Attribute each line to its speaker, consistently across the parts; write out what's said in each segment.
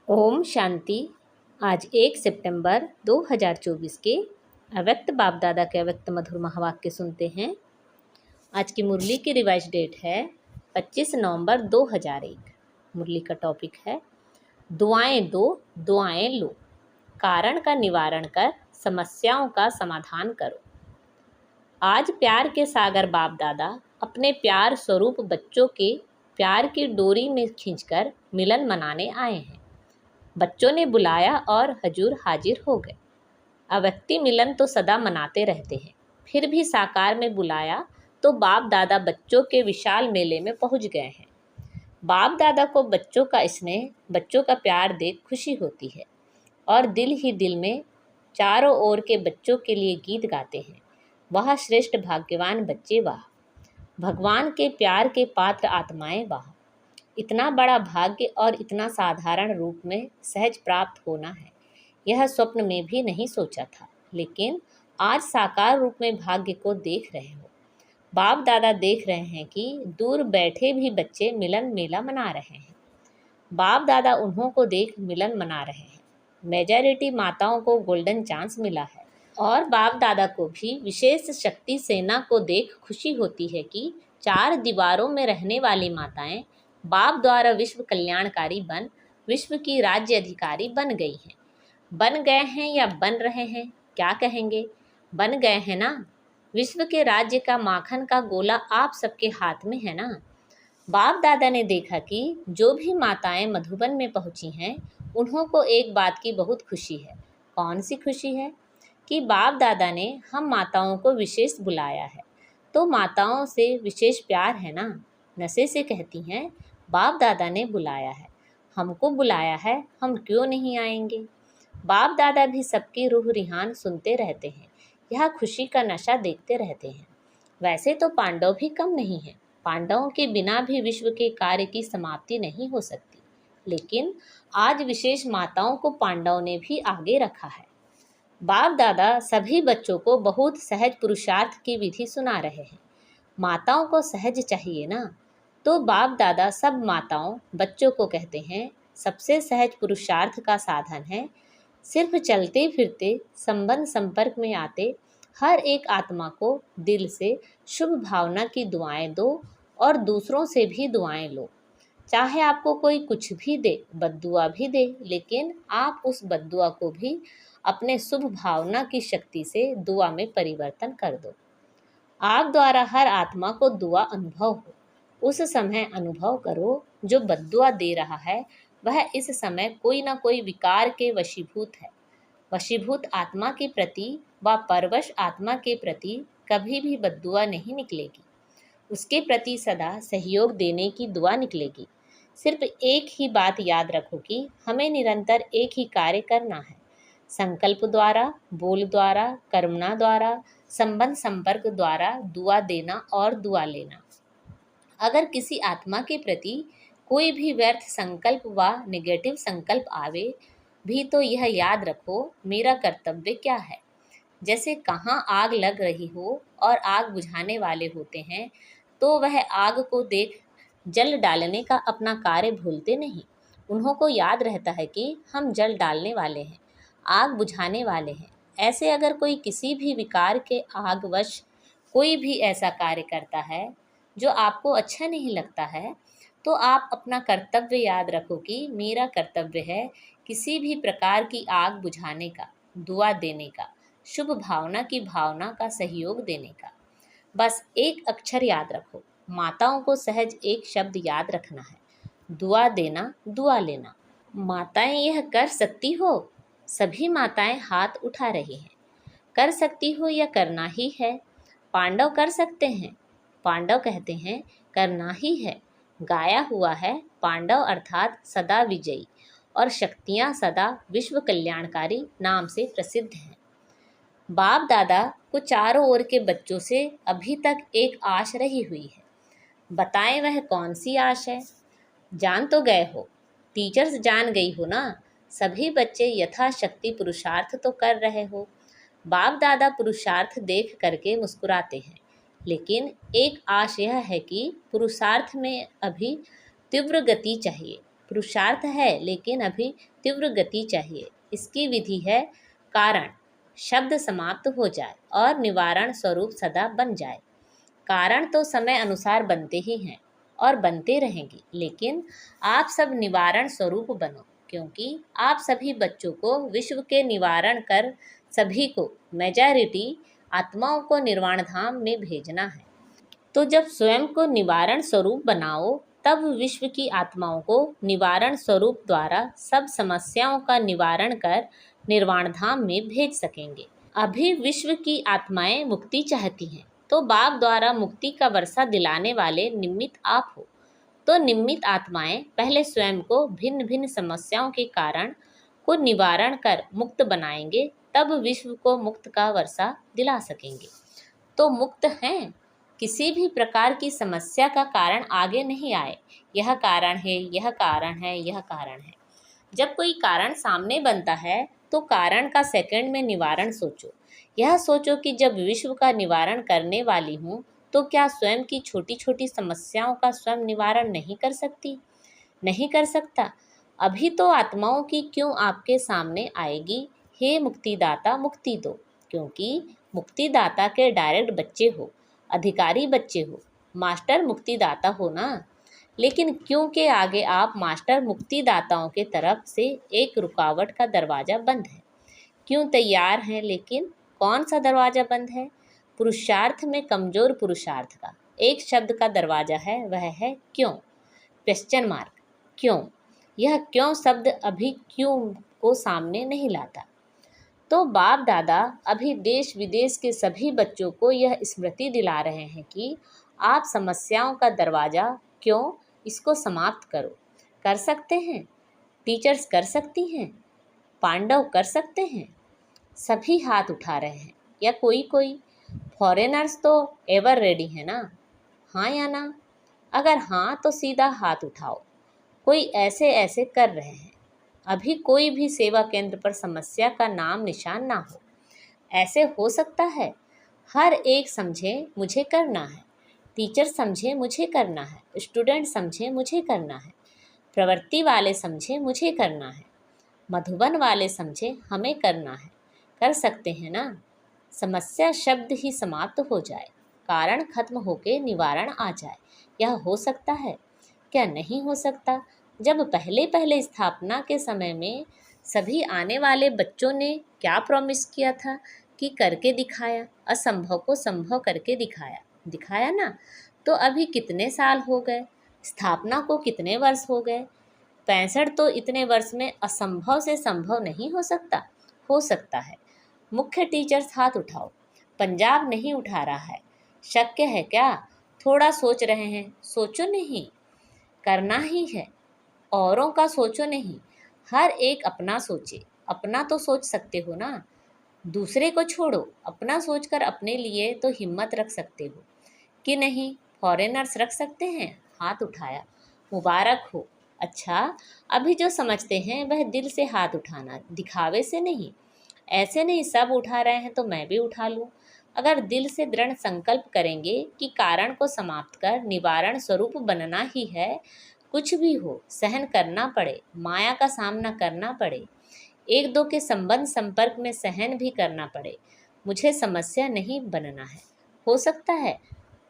Speaker 1: ओम शांति। आज 1 सितंबर 2024 के अव्यक्त बाप दादा के अव्यक्त मधुर महावाक्य सुनते हैं। आज की मुरली की रिवाइज डेट है 25 नवंबर 2001। मुरली का टॉपिक है दुआएं दो दुआएं लो, कारण का निवारण कर समस्याओं का समाधान करो। आज प्यार के सागर बाप दादा अपने प्यार स्वरूप बच्चों के प्यार की डोरी में खींचकर मिलन मनाने आए हैं। बच्चों ने बुलाया और हजूर हाजिर हो गए। अव्यक्ति मिलन तो सदा मनाते रहते हैं, फिर भी साकार में बुलाया तो बाप दादा बच्चों के विशाल मेले में पहुंच गए हैं। बाप दादा को बच्चों का स्नेह, बच्चों का प्यार देख खुशी होती है और दिल ही दिल में चारों ओर के बच्चों के लिए गीत गाते हैं। वह श्रेष्ठ भाग्यवान बच्चे, वाह भगवान के प्यार के पात्र आत्माएं, वाह इतना बड़ा भाग्य और इतना साधारण रूप में सहज प्राप्त होना है, यह स्वप्न में भी नहीं सोचा था, लेकिन आज साकार रूप में भाग्य को देख रहे हो। बाप दादा देख रहे हैं कि दूर बैठे भी बच्चे मिलन मेला मना रहे हैं। बाप दादा उन्हों को देख मिलन मना रहे हैं। मेजॉरिटी माताओं को गोल्डन चांस मिला है और बाप दादा को भी विशेष शक्ति सेना को देख खुशी होती है कि 4 दीवारों में रहने वाली माताएं बाप द्वारा विश्व कल्याणकारी बन विश्व की राज्य अधिकारी बन गई हैं। बन गए हैं या बन रहे हैं, क्या कहेंगे? बन गए हैं ना। विश्व के राज्य का माखन का गोला आप सबके हाथ में है ना। बाप दादा ने देखा कि जो भी माताएं मधुबन में पहुंची हैं, उन्हों को एक बात की बहुत खुशी है। कौन सी खुशी है? कि बाप दादा ने हम माताओं को विशेष बुलाया है, तो माताओं से विशेष प्यार है ना। नशे से कहती हैं बाप दादा ने बुलाया है, हमको बुलाया है, हम क्यों नहीं आएंगे। बाप दादा भी सबकी रूह रिहान सुनते रहते हैं, यह खुशी का नशा देखते रहते हैं। वैसे तो पांडव भी कम नहीं हैं, पांडवों के बिना भी विश्व के कार्य की समाप्ति नहीं हो सकती, लेकिन आज विशेष माताओं को पांडवों ने भी आगे रखा है। बाप दादा सभी बच्चों को बहुत सहज पुरुषार्थ की विधि सुना रहे हैं। माताओं को सहज चाहिए ना, तो बाप दादा सब माताओं बच्चों को कहते हैं सबसे सहज पुरुषार्थ का साधन है सिर्फ चलते फिरते संबंध संपर्क में आते हर एक आत्मा को दिल से शुभ भावना की दुआएं दो और दूसरों से भी दुआएं लो। चाहे आपको कोई कुछ भी दे, बद्दुआ भी दे, लेकिन आप उस बद्दुआ को भी अपने शुभ भावना की शक्ति से दुआ में परिवर्तन कर दो। आप द्वारा हर आत्मा को दुआ अनुभव हो, उस समय अनुभव करो जो बद्दुआ दे रहा है वह इस समय कोई ना कोई विकार के वशीभूत है। वशीभूत आत्मा के प्रति व परवश आत्मा के प्रति कभी भी बद्दुआ नहीं निकलेगी, उसके प्रति सदा सहयोग देने की दुआ निकलेगी। सिर्फ एक ही बात याद रखो कि हमें निरंतर एक ही कार्य करना है, संकल्प द्वारा, बोल द्वारा, कर्मणा द्वारा, संबंध संपर्क द्वारा दुआ देना और दुआ लेना। अगर किसी आत्मा के प्रति कोई भी व्यर्थ संकल्प व नेगेटिव संकल्प आवे भी तो यह याद रखो मेरा कर्तव्य क्या है। जैसे कहाँ आग लग रही हो और आग बुझाने वाले होते हैं, तो वह आग को देख जल डालने का अपना कार्य भूलते नहीं। उन्हों को याद रहता है कि हम जल डालने वाले हैं, आग बुझाने वाले हैं। ऐसे अगर कोई किसी भी विकार के आगवश कोई भी ऐसा कार्य करता है जो आपको अच्छा नहीं लगता है, तो आप अपना कर्तव्य याद रखो कि मेरा कर्तव्य है किसी भी प्रकार की आग बुझाने का, दुआ देने का, शुभ भावना की भावना का सहयोग देने का। बस एक अक्षर याद रखो, माताओं को सहज एक शब्द याद रखना है, दुआ देना, दुआ लेना। माताएं यह कर सकती हो? सभी माताएं हाथ उठा रही हैं। कर सकती हो या करना ही है? पांडव कर सकते हैं? पांडव कहते हैं करना ही है। गाया हुआ है पांडव अर्थात सदा विजयी और शक्तियाँ सदा विश्व कल्याणकारी नाम से प्रसिद्ध हैं। बाप दादा को चारों ओर के बच्चों से अभी तक एक आश रही हुई है। बताएं वह कौन सी आश है? जान तो गए हो, टीचर्स जान गई हो ना। सभी बच्चे यथाशक्ति पुरुषार्थ तो कर रहे हो। बाप दादा पुरुषार्थ देख करके मुस्कुराते हैं, लेकिन एक आश यह है कि पुरुषार्थ में अभी तीव्र गति चाहिए। पुरुषार्थ है लेकिन अभी तीव्र गति चाहिए। इसकी विधि है कारण शब्द समाप्त हो जाए और निवारण स्वरूप सदा बन जाए। कारण तो समय अनुसार बनते ही हैं और बनते रहेंगे, लेकिन आप सब निवारण स्वरूप बनो, क्योंकि आप सभी बच्चों को विश्व के निवारण कर सभी को मेजॉरिटी आत्माओं को निर्वाण धाम में भेजना है। तो जब स्वयं को निवारण स्वरूप बनाओ, तब विश्व की आत्माओं को निवारण स्वरूप द्वारा सब समस्याओं का निवारण कर निर्वाण धाम में भेज सकेंगे। अभी विश्व की आत्माएं मुक्ति चाहती हैं, तो बाप द्वारा मुक्ति का वर्षा दिलाने वाले निमित्त आप हो। तो निमित्त आत्माएं पहले स्वयं को भिन्न भिन्न समस्याओं के कारण को निवारण कर मुक्त बनाएंगे, तब विश्व को मुक्त का वर्षा दिला सकेंगे। तो मुक्त हैं, किसी भी प्रकार की समस्या का कारण आगे नहीं आए, यह कारण है, यह कारण है, यह कारण है। जब कोई कारण सामने बनता है तो कारण का सेकंड में निवारण सोचो। यह सोचो कि जब विश्व का निवारण करने वाली हूँ, तो क्या स्वयं की छोटी छोटी समस्याओं का स्वयं निवारण नहीं कर सकती? नहीं कर सकता। अभी तो आत्माओं की क्यों आपके सामने आएगी, हे मुक्तिदाता मुक्ति दो, क्योंकि मुक्तिदाता के डायरेक्ट बच्चे हो, अधिकारी बच्चे हो, मास्टर मुक्तिदाता हो ना। लेकिन क्योंकि आगे आप मास्टर मुक्तिदाताओं के तरफ से एक रुकावट का दरवाज़ा बंद है। क्यों तैयार हैं, लेकिन कौन सा दरवाज़ा बंद है? पुरुषार्थ में कमज़ोर पुरुषार्थ का एक शब्द का दरवाज़ा है, वह है क्यों। Question mark. क्यों? यह क्यों शब्द अभी क्यों को सामने नहीं लाता। तो बाप दादा अभी देश विदेश के सभी बच्चों को यह स्मृति दिला रहे हैं कि आप समस्याओं का दरवाज़ा क्यों, इसको समाप्त करो। कर सकते हैं? टीचर्स कर सकती हैं? पांडव कर सकते हैं? सभी हाथ उठा रहे हैं, या कोई कोई? फॉरेनर्स तो एवर रेडी है ना? हाँ या ना? अगर हाँ तो सीधा हाथ उठाओ। कोई ऐसे ऐसे कर रहे हैं। अभी कोई भी सेवा केंद्र पर समस्या का नाम निशान ना हो। ऐसे हो सकता है? हर एक समझे मुझे करना है, टीचर समझे मुझे करना है, स्टूडेंट समझे मुझे करना है, प्रवृत्ति वाले समझे मुझे करना है, मधुबन वाले समझे हमें करना है। कर सकते हैं ना? समस्या शब्द ही समाप्त हो जाए, कारण खत्म होके निवारण आ जाए। यह हो सकता है? क्या नहीं हो सकता? जब पहले पहले स्थापना के समय में सभी आने वाले बच्चों ने क्या प्रॉमिस किया था कि करके दिखाया, असंभव को संभव करके दिखाया, दिखाया ना। तो अभी कितने साल हो गए, स्थापना को कितने वर्ष हो गए? 65। तो इतने वर्ष में असंभव से संभव नहीं हो सकता? हो सकता है। मुख्य टीचर्स हाथ उठाओ। पंजाब नहीं उठा रहा है। शक्य है क्या? थोड़ा सोच रहे हैं। सोचो नहीं, करना ही है। औरों का सोचो नहीं, हर एक अपना सोचे। अपना तो सोच सकते हो ना, दूसरे को छोड़ो। अपना सोचकर अपने लिए तो हिम्मत रख सकते हो कि नहीं? फॉरेनर्स रख सकते हैं? हाथ उठाया। मुबारक हो। अच्छा, अभी जो समझते हैं वह दिल से हाथ उठाना, दिखावे से नहीं। ऐसे नहीं सब उठा रहे हैं तो मैं भी उठा लूँ। अगर दिल से दृढ़ संकल्प करेंगे कि कारण को समाप्त कर निवारण स्वरूप बनना ही है, कुछ भी हो, सहन करना पड़े, माया का सामना करना पड़े, एक दो के संबंध संपर्क में सहन भी करना पड़े, मुझे समस्या नहीं बनना है। हो सकता है?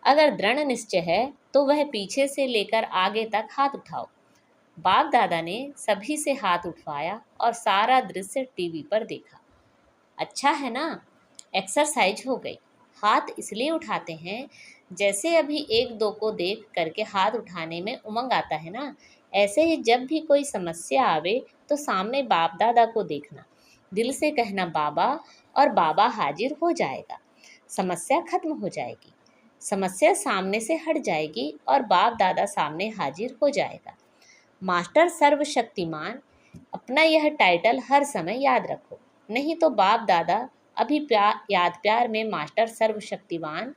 Speaker 1: अगर दृढ़ निश्चय है तो वह पीछे से लेकर आगे तक हाथ उठाओ। बाप दादा ने सभी से हाथ उठवाया और सारा दृश्य टीवी पर देखा। अच्छा है ना? एक्सरसाइज हो गई। हाथ इसलिए उठाते हैं जैसे अभी एक दो को देख करके हाथ उठाने में उमंग आता है ना, ऐसे ही जब भी कोई समस्या आवे तो सामने बाप दादा को देखना, दिल से कहना बाबा, और बाबा हाजिर हो जाएगा। समस्या खत्म हो जाएगी, समस्या सामने से हट जाएगी और बाप दादा सामने हाजिर हो जाएगा। मास्टर सर्वशक्तिमान, अपना यह टाइटल हर समय याद रखो, नहीं तो बाप दादा अभी याद प्यार में मास्टर सर्वशक्तिवान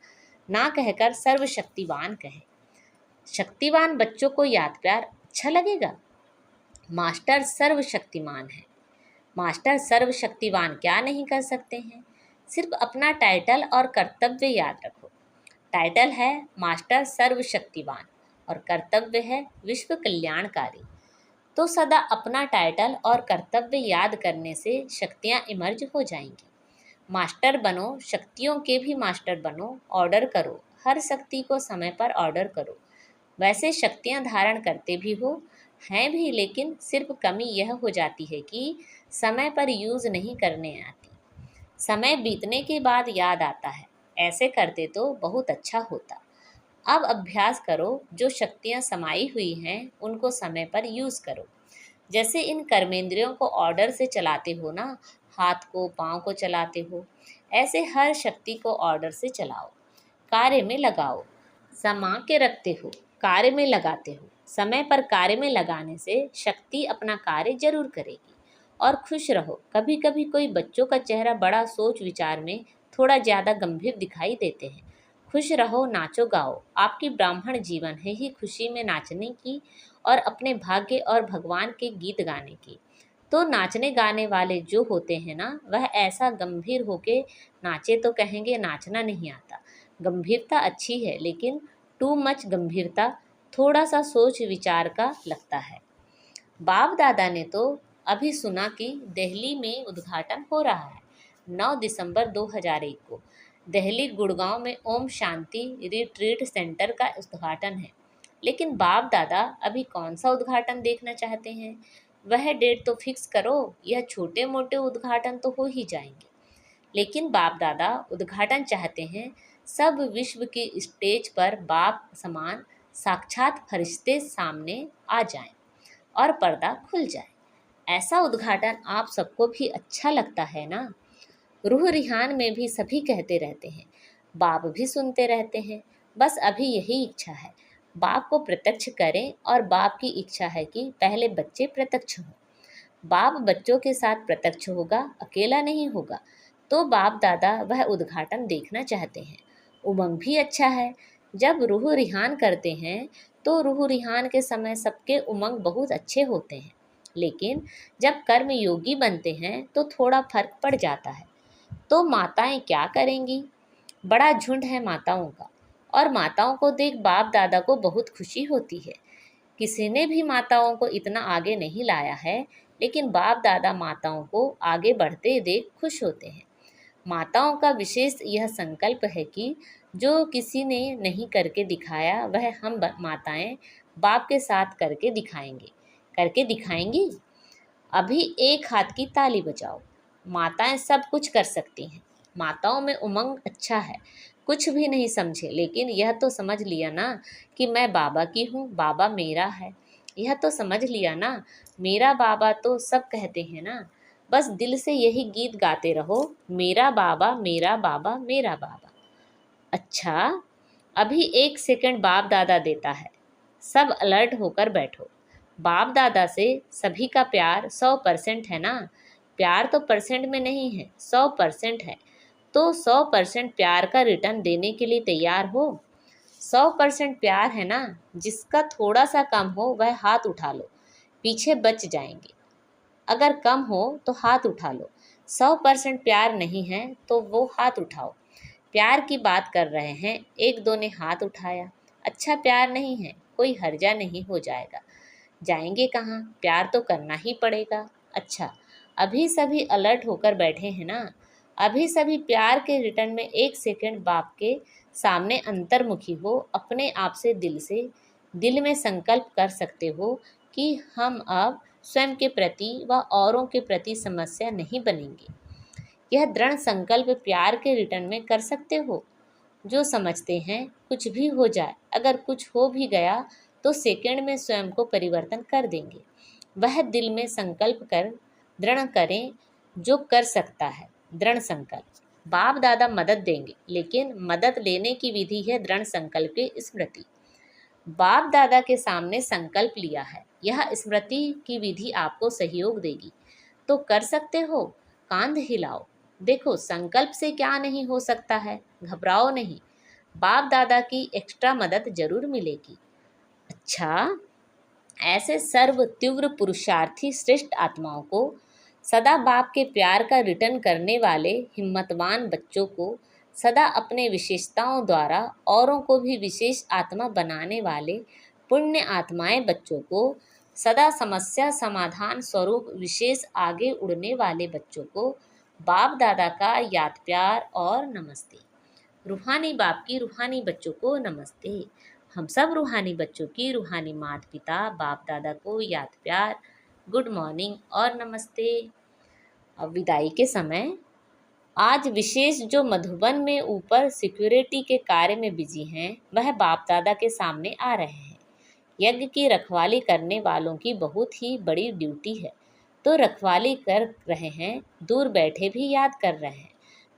Speaker 1: ना कहकर सर्वशक्तिवान कहे। शक्तिवान बच्चों को याद प्यार अच्छा लगेगा। मास्टर सर्वशक्तिमान है। मास्टर सर्वशक्तिवान क्या नहीं कर सकते हैं? सिर्फ अपना टाइटल और कर्तव्य याद रखो। टाइटल है मास्टर सर्वशक्तिवान और कर्तव्य है विश्व कल्याणकारी। तो सदा अपना टाइटल और कर्तव्य याद करने से शक्तियाँ इमर्ज हो जाएंगी। मास्टर बनो, शक्तियों के भी मास्टर बनो, ऑर्डर करो, हर शक्ति को समय पर ऑर्डर करो। वैसे शक्तियाँ धारण करते भी हो, हैं भी, लेकिन सिर्फ कमी यह हो जाती है कि समय पर यूज़ नहीं करने आती। समय बीतने के बाद याद आता है, ऐसे करते तो बहुत अच्छा होता। अब अभ्यास करो, जो शक्तियाँ समाई हुई हैं उनको समय पर यूज़ करो। जैसे इन कर्मेंद्रियों को ऑर्डर से चलाते हो ना, हाथ को पाँव को चलाते हो, ऐसे हर शक्ति को ऑर्डर से चलाओ, कार्य में लगाओ। समा के रखते हो, कार्य में लगाते हो। समय पर कार्य में लगाने से शक्ति अपना कार्य जरूर करेगी। और खुश रहो। कभी कभी कोई बच्चों का चेहरा बड़ा सोच विचार में थोड़ा ज़्यादा गंभीर दिखाई देते हैं। खुश रहो, नाचो गाओ। आपकी ब्राह्मण जीवन है ही खुशी में नाचने की और अपने भाग्य और भगवान के गीत गाने की। तो नाचने गाने वाले जो होते हैं ना, वह ऐसा गंभीर होके नाचे तो कहेंगे नाचना नहीं आता। गंभीरता अच्छी है, लेकिन टू मच गंभीरता थोड़ा सा सोच विचार का लगता है। बाप दादा ने तो अभी सुना कि दिल्ली में उद्घाटन हो रहा है 9 दिसंबर 2001 को। दिल्ली गुड़गांव में ओम शांति रिट्रीट सेंटर का उद्घाटन है। लेकिन बाप दादा अभी कौन सा उद्घाटन देखना चाहते हैं? वह डेट तो फिक्स करो, यह छोटे मोटे उद्घाटन तो हो ही जाएंगे। लेकिन बाप दादा उद्घाटन चाहते हैं सब विश्व की स्टेज पर बाप समान साक्षात फरिश्ते सामने आ जाएं और पर्दा खुल जाए। ऐसा उद्घाटन आप सबको भी अच्छा लगता है ना? रूह रिहान में भी सभी कहते रहते हैं, बाप भी सुनते रहते हैं। बस अभी यही इच्छा है, बाप को प्रत्यक्ष करें। और बाप की इच्छा है कि पहले बच्चे प्रत्यक्ष हों। बाप बच्चों के साथ प्रत्यक्ष होगा, अकेला नहीं होगा। तो बाप दादा वह उद्घाटन देखना चाहते हैं। उमंग भी अच्छा है। जब रूह रिहान करते हैं तो रूह रिहान के समय सबके उमंग बहुत अच्छे होते हैं। लेकिन जब कर्म योगी बनते हैं तो थोड़ा फर्क पड़ जाता है। तो माताएं क्या करेंगी? बड़ा झुंड है माताओं का, और माताओं को देख बाप दादा को बहुत खुशी होती है। किसी ने भी माताओं को इतना आगे नहीं लाया है, लेकिन बाप दादा माताओं को आगे बढ़ते देख खुश होते हैं। माताओं का विशेष यह संकल्प है कि जो किसी ने नहीं करके दिखाया वह हम माताएं बाप के साथ करके दिखाएंगे। करके दिखाएंगी। अभी एक हाथ की ताली बजाओ। माताएं सब कुछ कर सकती हैं। माताओं में उमंग अच्छा है। कुछ भी नहीं समझे, लेकिन यह तो समझ लिया ना कि मैं बाबा की हूँ, बाबा मेरा है। यह तो समझ लिया ना, मेरा बाबा तो सब कहते हैं ना। बस दिल से यही गीत गाते रहो, मेरा बाबा मेरा बाबा मेरा बाबा। अच्छा, अभी एक सेकंड बाप दादा देता है। सब अलर्ट होकर बैठो। बाप दादा से सभी का प्यार 100% है ना? प्यार तो परसेंट में नहीं है, 100% है। तो 100% प्यार का रिटर्न देने के लिए तैयार हो? 100% प्यार है ना? जिसका थोड़ा सा कम हो वह हाथ उठा लो, पीछे बच जाएंगे। अगर कम हो तो हाथ उठा लो। 100% प्यार नहीं है तो वो हाथ उठाओ। प्यार की बात कर रहे हैं, एक दो ने हाथ उठाया। अच्छा, प्यार नहीं है, कोई हर्जा नहीं हो जाएगा। जाएंगे कहाँ? प्यार तो करना ही पड़ेगा। अच्छा, अभी सभी अलर्ट होकर बैठे हैं ना? अभी सभी प्यार के रिटर्न में एक सेकंड बाप के सामने अंतर्मुखी हो, अपने आप से दिल में संकल्प कर सकते हो कि हम अब स्वयं के प्रति व औरों के प्रति समस्या नहीं बनेंगे। यह दृढ़ संकल्प प्यार के रिटर्न में कर सकते हो। जो समझते हैं कुछ भी हो जाए, अगर कुछ हो भी गया तो सेकंड में स्वयं को परिवर्तन कर देंगे। वह दिल में संकल्प कर दृढ़ करें जो कर सकता है। दृढ़ संकल्प। बाप दादा मदद देंगे, लेकिन मदद लेने की विधि है दृढ़ संकल्प की स्मृति। बाप दादा के सामने संकल्प लिया है, यह स्मृति की विधि आपको सहयोग देगी। तो कर सकते हो, कांध हिलाओ। देखो, संकल्प से क्या नहीं हो सकता है। घबराओ नहीं, बाप दादा की एक्स्ट्रा मदद जरूर मिलेगी। अच्छा, ऐसे सर्व तीव्र पुरुषार्थी श्रेष्ठ आत्माओं को, सदा बाप के प्यार का रिटर्न करने वाले हिम्मतवान बच्चों को, सदा अपने विशेषताओं द्वारा औरों को भी विशेष आत्मा बनाने वाले पुण्य आत्माएं बच्चों को सदा समस्या समाधान स्वरूप विशेष आगे उड़ने वाले बच्चों को बाप दादा का याद प्यार और नमस्ते। रूहानी बाप की रूहानी बच्चों को नमस्ते। हम सब रूहानी बच्चों की रूहानी माता पिता बाप दादा को याद प्यार, गुड मॉर्निंग और नमस्ते। अब विदाई के समय आज विशेष जो मधुबन में ऊपर सिक्योरिटी के कार्य में बिजी हैं, वह बाप दादा के सामने आ रहे हैं। यज्ञ की रखवाली करने वालों की बहुत ही बड़ी ड्यूटी है, तो रखवाली कर रहे हैं, दूर बैठे भी याद कर रहे हैं।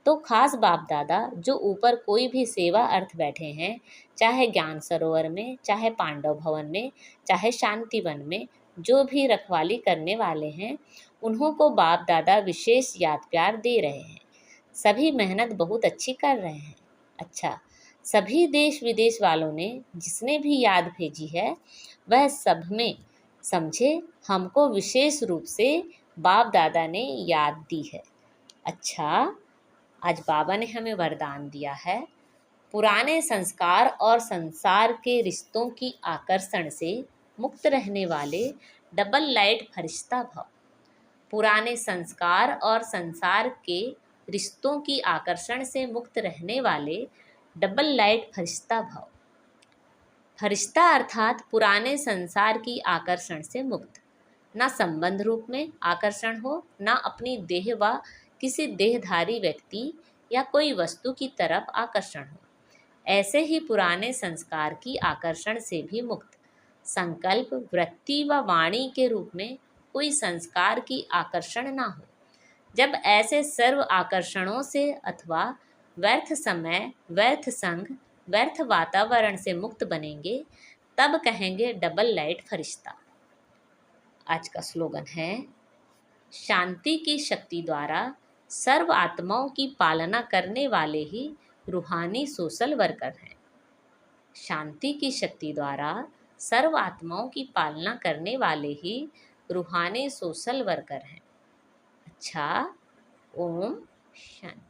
Speaker 1: तो खास बाप दादा जो ऊपर कोई भी सेवा अर्थ बैठे हैं, चाहे ज्ञान सरोवर में, चाहे पांडव भवन में, चाहे शांतिवन में, जो भी रखवाली करने वाले हैं, उन्हों को बाप दादा विशेष याद प्यार दे रहे हैं। सभी मेहनत बहुत अच्छी कर रहे हैं। अच्छा, सभी देश विदेश वालों ने जिसने भी याद भेजी है, वह सब में समझे हमको विशेष रूप से बाप दादा ने याद दी है। अच्छा, आज बाबा ने हमें वरदान दिया है, पुराने संस्कार और संसार के रिश्तों की आकर्षण से मुक्त रहने वाले डबल लाइट फरिश्ता भव। पुराने संस्कार और संसार के रिश्तों की आकर्षण से मुक्त रहने वाले डबल लाइट फरिश्ता भव। फरिश्ता अर्थात पुराने संसार की आकर्षण से मुक्त, ना संबंध रूप में आकर्षण हो, ना अपनी देह व किसी देहधारी व्यक्ति या कोई वस्तु की तरफ आकर्षण हो। ऐसे ही पुराने संस्कार की आकर्षण से भी मुक्त, संकल्प वृत्ति व वाणी के रूप में कोई संस्कार की आकर्षण ना हो। जब ऐसे सर्व आकर्षणों से अथवा व्यर्थ समय, व्यर्थ संग, व्यर्थ वातावरण से मुक्त बनेंगे, तब कहेंगे डबल लाइट फरिश्ता। आज का स्लोगन है, शांति की शक्ति द्वारा सर्व आत्माओं की पालना करने वाले ही रूहानी सोशल वर्कर हैं। शांति की शक्ति द्वारा सर्व आत्माओं की पालना करने वाले ही रूहानी सोशल वर्कर हैं। अच्छा, ओम शांति।